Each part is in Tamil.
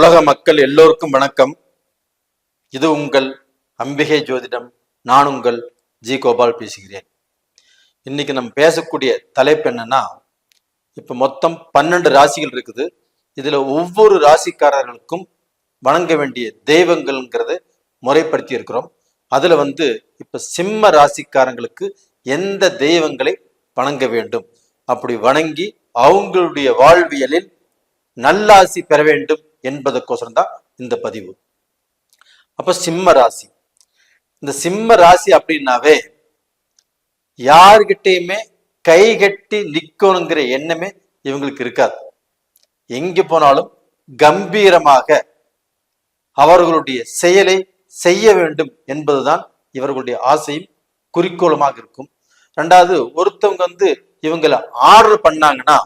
உலக மக்கள் எல்லோருக்கும் வணக்கம். இது உங்கள் அம்பிகை ஜோதிடம். நான் உங்கள் ஜி கோபால் பேசுகிறேன். இன்னைக்கு நம்ம பேசக்கூடிய தலைப்பு என்னன்னா, இப்ப மொத்தம் 12 ராசிகள் இருக்குது. இதுல ஒவ்வொரு ராசிக்காரர்களுக்கும் வணங்க வேண்டிய தெய்வங்கள்ங்கிறத முறைப்படுத்தி இருக்கிறோம். அதுல இப்ப சிம்ம ராசிக்காரங்களுக்கு எந்த தெய்வங்களை வணங்க வேண்டும், அப்படி வணங்கி அவங்களுடைய வாழ்வியலில் நல்லாசி பெற வேண்டும் என்பதற்கோசரம் தான் இந்த பதிவு. அப்ப சிம்ம ராசி, இந்த சிம்ம ராசி அப்படின்னாவே யாருகிட்டையுமே கை கட்டி நிக்கணுங்கிற எண்ணமே இவங்களுக்கு இருக்காது. எங்க போனாலும் கம்பீரமாக அவர்களுடைய செயலை செய்ய வேண்டும் என்பதுதான் இவர்களுடைய ஆசையும் குறிக்கோளுமாக இருக்கும். ரெண்டாவது, ஒருத்தவங்க இவங்களை ஆர்டர் பண்ணாங்கன்னா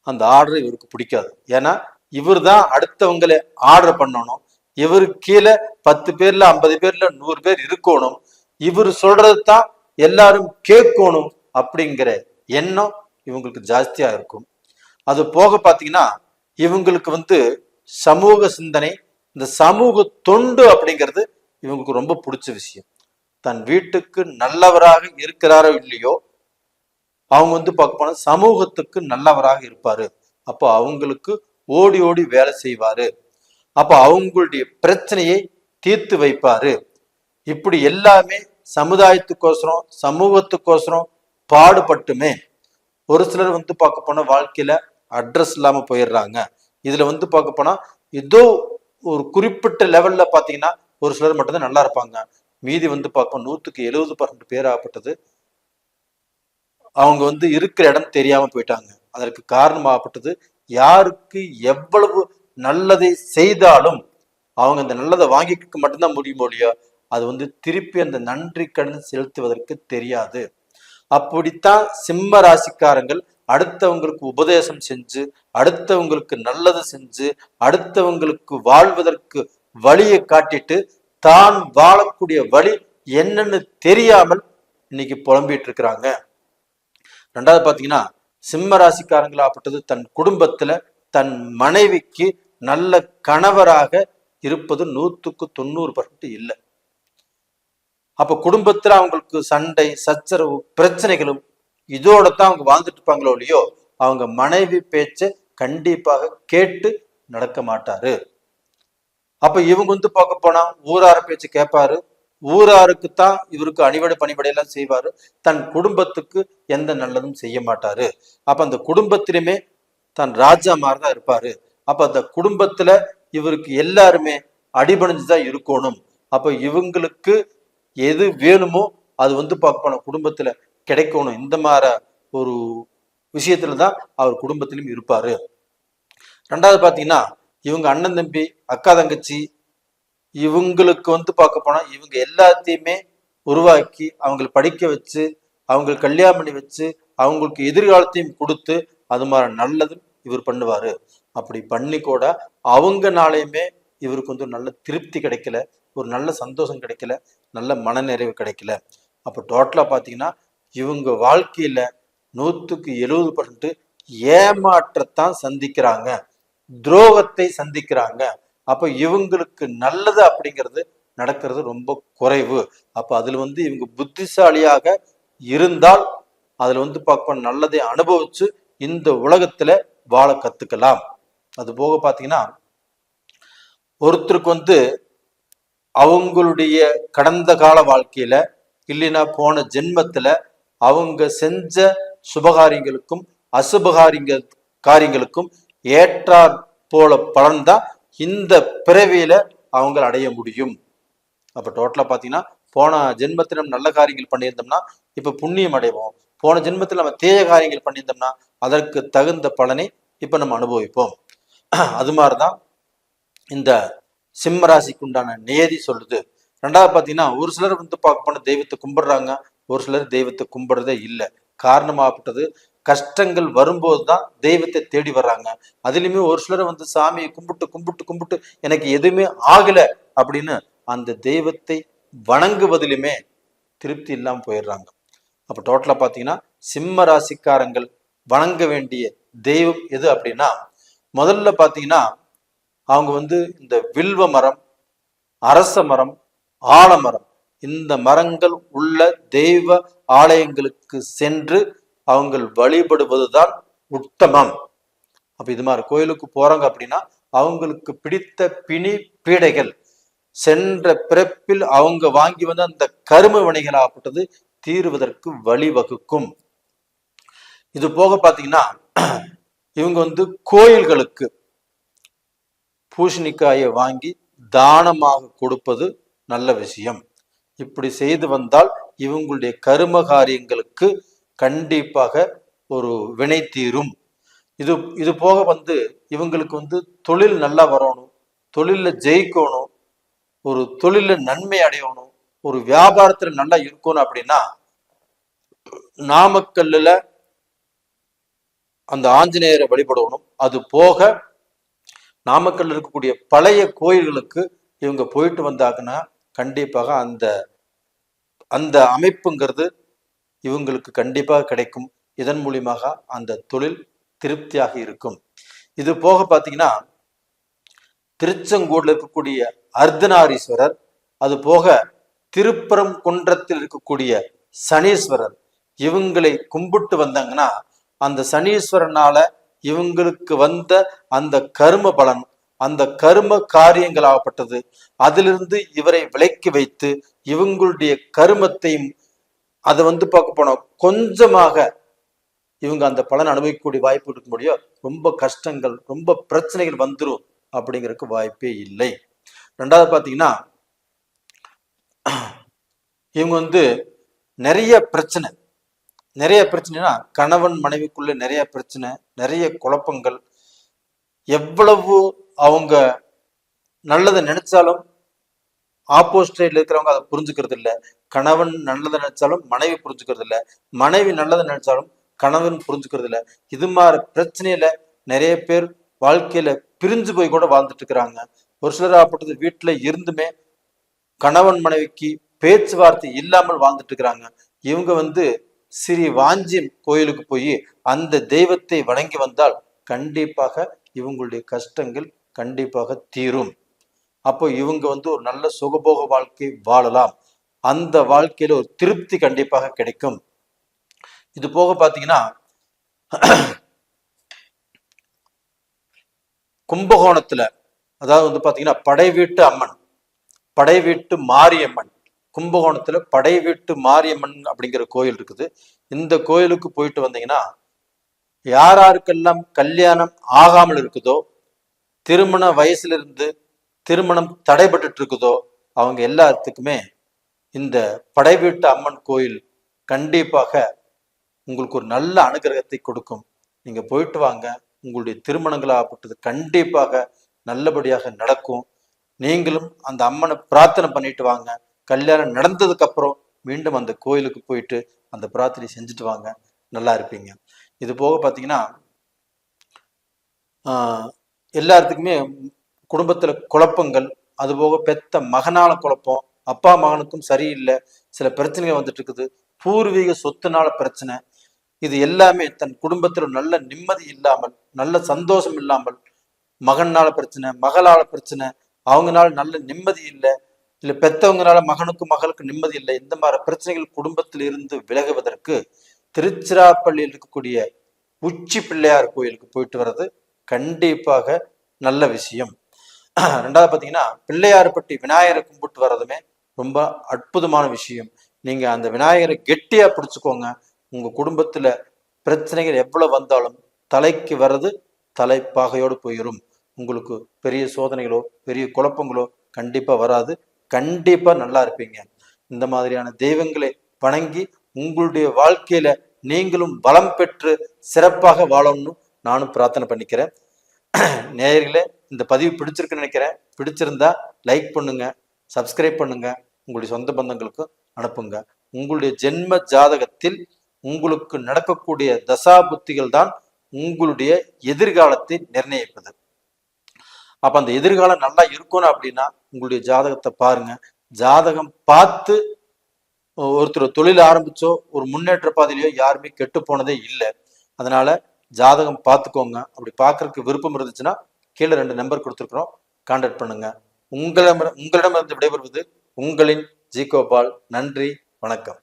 அந்த ஆர்டர் இவருக்கு பிடிக்காது. ஏன்னா இவர் தான் அடுத்தவங்களை ஆர்டர் பண்ணணும். இவருக்கு கீழே 10 பேர்ல 50 பேர்ல 100 பேர் இருக்கணும். இவர் சொல்றது தான் எல்லாரும் கேட்கணும் அப்படிங்கிற எண்ணம் இவங்களுக்கு ஜாஸ்தியா இருக்கும். அது போக பாத்தீங்கன்னா இவங்களுக்கு சமூக சிந்தனை, இந்த சமூக தொண்டு அப்படிங்கிறது இவங்களுக்கு ரொம்ப பிடிச்ச விஷயம். தன் வீட்டுக்கு நல்லவராக இருக்கிறாரோ இல்லையோ, அவங்க பார்க்க போனா சமூகத்துக்கு நல்லவராக இருப்பாரு. அப்போ அவங்களுக்கு ஓடி ஓடி வேலை செய்வாரு. அப்ப அவங்களுடைய பிரச்சனையை தீர்த்து வைப்பாரு. இப்படி எல்லாமே சமுதாயத்துக்கோசரம் சமூகத்துக்கோசரம் பாடுபட்டுமே ஒரு சிலர் பார்க்க போனா வாழ்க்கையில அட்ரஸ் இல்லாம போயிடுறாங்க. இதுல பார்க்க போனா ஏதோ ஒரு குறிப்பிட்ட லெவல்ல பாத்தீங்கன்னா ஒரு சிலர் மட்டும்தான் நல்லா இருப்பாங்க. மீதி பார்க்க 100க்கு 70% பேர் ஆகப்பட்டது அவங்க இருக்கிற இடம் தெரியாம போயிட்டாங்க. அதற்கு காரணமாகப்பட்டது யாருக்கு எவ்வளவு நல்லதை செய்தாலும் அவங்க அந்த நல்லதை வாங்கிக்க மட்டும்தான் முடியுமோ இல்லையோ, அது திருப்பி அந்த நன்றி கடன் செலுத்துவதற்கு தெரியாது. அப்படித்தான் சிம்ம ராசிக்காரங்கள் அடுத்தவங்களுக்கு உபதேசம் செஞ்சு, அடுத்தவங்களுக்கு நல்லது செஞ்சு, அடுத்தவங்களுக்கு வாழ்வதற்கு வழியை காட்டிட்டு தான் வாழக்கூடிய வழி என்னன்னு தெரியாமல் இன்னைக்கு புலம்பிட்டு இருக்கிறாங்க. ரெண்டாவது பாத்தீங்கன்னா சிம்ம ராசிக்காரங்களாகப்பட்டது தன் குடும்பத்துல தன் மனைவிக்கு நல்ல கணவராக இருப்பது 100க்கு 90% இல்லை. அப்ப குடும்பத்துல அவங்களுக்கு சண்டை சச்சரவு பிரச்சனைகளும் இதோட தான் அவங்க வாழ்ந்துட்டு இருப்பாங்களோ இல்லையோ, அவங்க மனைவி பேச்ச கண்டிப்பாக கேட்டு நடக்க மாட்டாரு. அப்ப இவங்க பார்க்க போனா ஊரார பேச்சு கேட்பாரு. ஊராருக்குத்தான் இவருக்கு அணிவடை பணிபடையெல்லாம் செய்வாரு. தன் குடும்பத்துக்கு எந்த நல்லதும் செய்ய மாட்டாரு. அப்ப அந்த குடும்பத்திலுமே தன் ராஜா மாதிரிதான் இருப்பாரு. அப்ப அந்த குடும்பத்துல இவருக்கு எல்லாருமே அடிபணிஞ்சுதான் இருக்கணும். அப்ப இவங்களுக்கு எது வேணுமோ அது பார்க்க போன குடும்பத்துல கிடைக்கணும். இந்த மாதிரி ஒரு விஷயத்துலதான் அவர் குடும்பத்திலும் இருப்பாரு. ரெண்டாவது பாத்தீங்கன்னா இவங்க அண்ணன் தம்பி அக்கா தங்கச்சி இவங்களுக்கு பார்க்க போனா இவங்க எல்லாத்தையுமே உருவாக்கி அவங்களை படிக்க வச்சு அவங்களுக்கு கல்யாணம் பண்ணி வச்சு அவங்களுக்கு எதிர்காலத்தையும் கொடுத்து அது மாதிரி நல்லதும் இவர் பண்ணுவாரு. அப்படி பண்ணி கூட அவங்கனாலையுமே இவருக்கு நல்ல திருப்தி கிடைக்கல, ஒரு நல்ல சந்தோஷம் கிடைக்கல, நல்ல மனநிறைவு கிடைக்கல. அப்ப டோட்டலா பாத்தீங்கன்னா இவங்க வாழ்க்கையில 100க்கு 70% ஏமாற்றத்தான் சந்திக்கிறாங்க, துரோகத்தை சந்திக்கிறாங்க. அப்ப இவங்களுக்கு நல்லது அப்படிங்கிறது நடக்கிறது ரொம்ப குறைவு. அப்ப அதுல இவங்க புத்திசாலியாக இருந்தால் அதுல பார்க்க நல்லதை அனுபவிச்சு இந்த உலகத்துல வாழ கத்துக்கலாம். அது போக பாத்தீங்கன்னா ஒருத்தருக்கு அவங்களுடைய கடந்த கால வாழ்க்கையில இல்லைன்னா போன ஜென்மத்துல அவங்க செஞ்ச சுபகாரியங்களுக்கும் காரியங்களுக்கும் ஏற்றாற் போல பலன்தான் இந்த பிறவியில அவங்க அடைய முடியும். அப்ப டோட்டலா பாத்தீங்கன்னா போன ஜென்மத்தில் நம்ம நல்ல காரியங்கள் பண்ணியிருந்தோம்னா இப்ப புண்ணியம் அடைவோம். போன ஜென்மத்தில் நம்ம தீய காரியங்கள் பண்ணியிருந்தோம்னா அதற்கு தகுந்த பலனை இப்ப நம்ம அனுபவிப்போம். அது மாதிரிதான் இந்த சிம்ம ராசிக்கு உண்டான நியதி சொல்லுது. ரெண்டாவது பாத்தீங்கன்னா ஒரு சிலர் பார்க்க போன தெய்வத்தை கும்பிடுறாங்க, ஒரு சிலர் தெய்வத்தை கும்பிடுறதே இல்லை. காரணமாகப்பட்டது கஷ்டங்கள் வரும்போதுதான் தெய்வத்தை தேடி வர்றாங்க. அதுலயுமே ஒரு சிலர் சாமியை கும்பிட்டு கும்பிட்டு கும்பிட்டு எனக்கு எதுவுமே ஆகல அப்படின்னு அந்த தெய்வத்தை வணங்குவதிலுமே திருப்தி இல்லாம போயிடுறாங்க. அப்ப டோட்டலா பாத்தீங்கன்னா சிம்ம ராசிக்காரங்கள் வணங்க வேண்டிய தெய்வம் எது அப்படின்னா, முதல்ல பாத்தீங்கன்னா அவங்க வந்து இந்த வில்வ மரம், அரச மரம், ஆலமரம், இந்த மரங்கள் உள்ள தெய்வ ஆலயங்களுக்கு சென்று அவங்க வழிபடுவதுதான் உத்தமம். அப்ப இது மாதிரி கோயிலுக்கு போறாங்க அப்படின்னா அவங்களுக்கு பிடித்த பிணி பீடைகள் சென்ற பிறப்பில் அவங்க வாங்கி வந்த அந்த கரும வினைகளாகப்பட்டது தீருவதற்கு வழிவகுக்கும். இது போக பாத்தீங்கன்னா இவங்க வந்து கோயில்களுக்கு பூசணிக்காயை வாங்கி தானமாக கொடுப்பது நல்ல விஷயம். இப்படி செய்து வந்தால் இவங்களுடைய கரும காரியங்களுக்கு கண்டிப்பாக ஒரு வினை தீரும். இது போக வந்து இவங்களுக்கு வந்து தொழில் நல்லா வரணும், தொழில ஜெயிக்கணும், ஒரு தொழில நன்மை அடையணும், ஒரு வியாபாரத்துல நல்லா இருக்கணும் அப்படின்னா நாமக்கல்லுல அந்த ஆஞ்சநேயரை வழிபடணும். அது போக நாமக்கல்ல இருக்கக்கூடிய பழைய கோயில்களுக்கு இவங்க போயிட்டு வந்தாங்கன்னா கண்டிப்பாக அந்த அந்த அமைப்புங்கிறது இவங்களுக்கு கண்டிப்பாக கிடைக்கும். இதன் மூலியமாக அந்த தொழில் திருப்தியாக இருக்கும். இது போக பார்த்தீங்கன்னா திருச்செங்கோடுல இருக்கக்கூடிய அர்த்தநாரீஸ்வரர், அது போக திருப்பரங்குன்றத்தில் இருக்கக்கூடிய சனீஸ்வரர், இவங்களை கும்பிட்டு வந்தாங்கன்னா அந்த சனீஸ்வரனால இவங்களுக்கு வந்த அந்த கர்ம பலன், அந்த கர்ம காரியங்களாகப்பட்டது அதிலிருந்து இவரை விலக்கி வைத்து இவங்களுடைய கருமத்தையும் அதை வந்து பார்க்க போனோம் கொஞ்சமாக இவங்க அந்த பலன் அனுபவிக்கக்கூடிய வாய்ப்பு இருக்க முடியும். ரொம்ப கஷ்டங்கள், ரொம்ப பிரச்சனைகள் வந்துடும் அப்படிங்கிறதுக்கு வாய்ப்பே இல்லை. ரெண்டாவது பார்த்தீங்கன்னா இவங்க வந்து நிறைய பிரச்சனைனா கணவன் மனைவிக்குள்ள நிறைய பிரச்சனை, நிறைய குழப்பங்கள். எவ்வளவு அவங்க நல்லதை நினைச்சாலும் ஆப்போசிட் இருக்கிறவங்க அதை புரிஞ்சுக்கிறது இல்லை. கணவன் நல்லதை நினைச்சாலும் மனைவி புரிஞ்சுக்கிறது இல்லை, மனைவி நல்லதை நினைச்சாலும் கணவன் புரிஞ்சுக்கிறது இல்லை. இது மாதிரி பிரச்சனையில நிறைய பேர் வாழ்க்கையில பிரிஞ்சு போய் கூட வாழ்ந்துட்டு இருக்கிறாங்க. ஒரு சிலர் ஆப்பட்டது வீட்டுல இருந்துமே கணவன் மனைவிக்கு பேச்சுவார்த்தை இல்லாமல் வாழ்ந்துட்டு இருக்கிறாங்க. இவங்க வந்து ஸ்ரீ வாஞ்சி கோயிலுக்கு போய் அந்த தெய்வத்தை வணங்கி வந்தால் கண்டிப்பாக இவங்களுடைய கஷ்டங்கள் கண்டிப்பாக தீரும். அப்போ இவங்க வந்து ஒரு நல்ல சுகபோக வாழ்க்கை வாழலாம். அந்த வாழ்க்கையில ஒரு திருப்தி கண்டிப்பாக கிடைக்கும். இது போக பாத்தீங்கன்னா கும்பகோணத்துல, அதாவது வந்து பாத்தீங்கன்னா படை வீட்டு மாரியம்மன், கும்பகோணத்துல படை வீட்டு மாரியம்மன் அப்படிங்கிற கோயில் இருக்குது. இந்த கோயிலுக்கு போயிட்டு வந்தீங்கன்னா யாருக்கெல்லாம் கல்யாணம் ஆகாமல் இருக்குதோ, திருமண வயசுல இருந்து திருமணம் தடைபட்டு இருக்குதோ, அவங்க எல்லாத்துக்குமே இந்த படை வீட்டு அம்மன் கோயில் கண்டிப்பாக உங்களுக்கு ஒரு நல்ல அனுகிரகத்தை கொடுக்கும். நீங்க போயிட்டு வாங்க, உங்களுடைய திருமணங்களாகப்பட்டது கண்டிப்பாக நல்லபடியாக நடக்கும். நீங்களும் அந்த அம்மனை பிரார்த்தனை பண்ணிட்டு வாங்க. கல்யாணம் நடந்ததுக்கு அப்புறம் மீண்டும் அந்த கோயிலுக்கு போயிட்டு அந்த பிரார்த்தனை செஞ்சுட்டு வாங்க, நல்லா இருப்பீங்க. இது போக பார்த்தீங்கன்னா எல்லாத்துக்குமே குடும்பத்துல குழப்பங்கள், அது போக பெத்த மகனால குழப்பம், அப்பா மகனுக்கும் சரியில்லை, சில பிரச்சனைகள் வந்துட்டு இருக்குது, பூர்வீக சொத்துனால பிரச்சனை, இது எல்லாமே தன் குடும்பத்துல நல்ல நிம்மதி இல்லாமல், நல்ல சந்தோஷம் இல்லாமல், மகனால பிரச்சனை, மகளால பிரச்சனை, அவங்கனால நல்ல நிம்மதி இல்லை, இல்லை பெத்தவங்கனால மகனுக்கும் மகளுக்கும் நிம்மதி இல்லை, இந்த மாதிரி பிரச்சனைகள் குடும்பத்தில் இருந்து விலகுவதற்கு திருச்சிராப்பள்ளியில் இருக்கக்கூடிய உச்சி பிள்ளையார் கோயிலுக்கு போயிட்டு வர்றது கண்டிப்பாக நல்ல விஷயம். ரெண்டாவது பார்த்தீங்கன்னா பிள்ளையார்பட்டி விநாயகரை கும்பிட்டு வர்றதுமே ரொம்ப அற்புதமான விஷயம். நீங்க அந்த விநாயகரை கெட்டியா பிடிச்சுக்கோங்க. உங்க குடும்பத்துல பிரச்சனைகள் எவ்வளவு வந்தாலும் தலைக்கு வர்றது தலைப்பாகையோடு போயிடும். உங்களுக்கு பெரிய சோதனைகளோ பெரிய குழப்பங்களோ கண்டிப்பா வராது. கண்டிப்பா நல்லா இருப்பீங்க. இந்த மாதிரியான தெய்வங்களை வணங்கி உங்களுடைய வாழ்க்கையில நீங்களும் பலம் பெற்று சிறப்பாக வாழணும்னு நானும் பிரார்த்தனை பண்ணிக்கிறேன். நேயர்களே, இந்த பதிவு பிடிச்சிருக்குன்னு நினைக்கிறேன். பிடிச்சிருந்தா லைக் பண்ணுங்க, சப்ஸ்கிரைப் பண்ணுங்க, உங்களுடைய சொந்த பந்தங்களுக்கு அனுப்புங்க. உங்களுடைய ஜென்ம ஜாதகத்தில் உங்களுக்கு நடக்கக்கூடிய தசா புத்திகள் தான் உங்களுடைய எதிர்காலத்தை நிர்ணயிப்பது. அப்ப அந்த எதிர்காலம் நல்லா இருக்கணும் அப்படின்னா உங்களுடைய ஜாதகத்தை பாருங்க. ஜாதகம் பார்த்து ஒருத்தர் தொழில் ஆரம்பிச்சோ ஒரு முன்னேற்ற பாதையிலையோ யாருமே கெட்டு போனதே இல்லை. அதனால ஜாதகம் பார்த்துக்கோங்க. அப்படி பார்க்கறதுக்கு விருப்பம் இருந்துச்சுன்னா கீழே 2 நம்பர் கொடுத்துருக்குறோம், கான்டாக்ட் பண்ணுங்க. உங்களிடமிருந்து விடைபெறுவது உங்களின் ஜி கோபால். நன்றி, வணக்கம்.